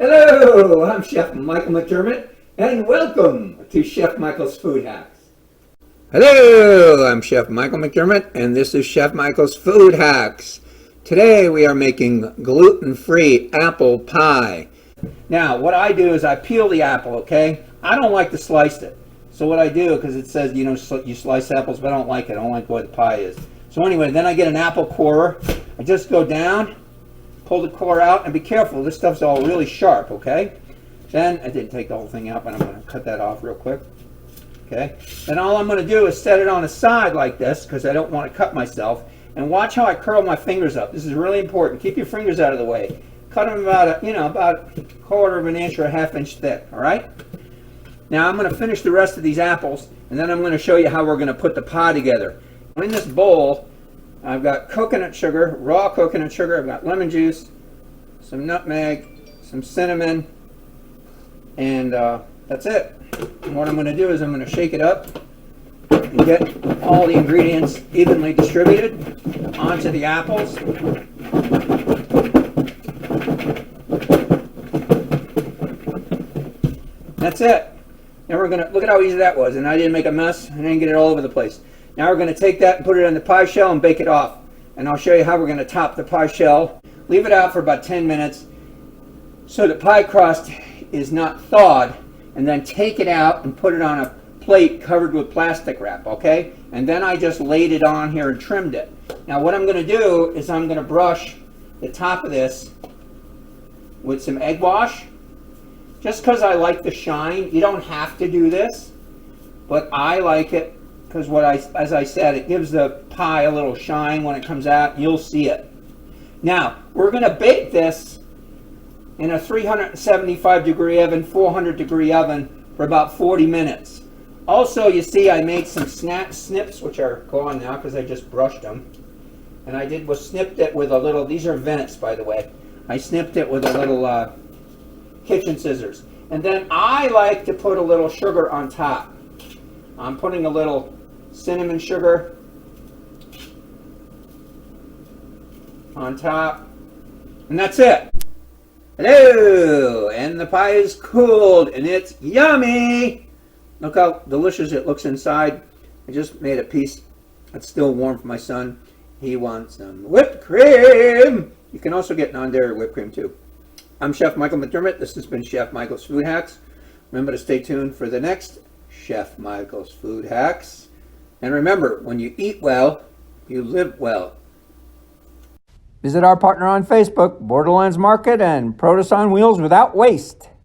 Hello, I'm Chef Michael McDermott, and welcome to Chef Michael's Food Hacks. Hello, I'm Chef Michael McDermott, and this is Chef Michael's Food Hacks. Today we are making gluten-free apple pie. Now, what I do is I peel the apple, okay? I don't like to slice it. So what I do, because it says, you slice apples, but I don't like it. I don't like the way the pie is. So anyway, then I get an apple corer. I just go down, pull the core out, and be careful. This stuff's all really sharp, okay? Then, I didn't take the whole thing out, but I'm going to cut that off real quick. Okay? Then all I'm going to do is set it on the side like this, because I don't want to cut myself. And watch how I curl my fingers up. This is really important. Keep your fingers out of the way. Cut them about a quarter of an inch or a half inch thick, all right? Now I'm going to finish the rest of these apples, and then I'm going to show you how we're going to put the pie together. In this bowl, I've got coconut sugar, raw coconut sugar. I've got lemon juice, some nutmeg, some cinnamon, and that's it. And what I'm going to do is I'm going to shake it up and get all the ingredients evenly distributed onto the apples. That's it. Now we're going to, look at how easy that was, and I didn't make a mess, and I didn't get it all over the place. Now we're going to take that and put it in the pie shell and bake it off. And I'll show you how we're going to top the pie shell. Leave it out for about 10 minutes so the pie crust is not thawed, and then take it out and put it on a plate covered with plastic wrap, okay? And then I just laid it on here and trimmed it. Now what I'm going to do is I'm going to brush the top of this with some egg wash. Just because I like the shine. You don't have to do this, but I like it because as I said, it gives the pie a little shine when it comes out. You'll see it. Now, we're going to bake this in a 375 degree oven, 400 degree oven for about 40 minutes. Also, you see I made some snips, which are gone now because I just brushed them. And I snipped it with a little, these are vents by the way. I snipped it with a little kitchen scissors. And then I like to put a little sugar on top. I'm putting a little cinnamon sugar on top. And that's it. Hello! And the pie is cooled and it's yummy! Look how delicious it looks inside. I just made a piece that's still warm for my son. He wants some whipped cream. You can also get non-dairy whipped cream too. I'm Chef Michael McDermott. This has been Chef Michael's Food Hacks. Remember to stay tuned for the next Chef Michael's Food Hacks. And remember, when you eat well, you live well. Visit our partner on Facebook, Borderlands Market and Produce on Wheels Without Waste.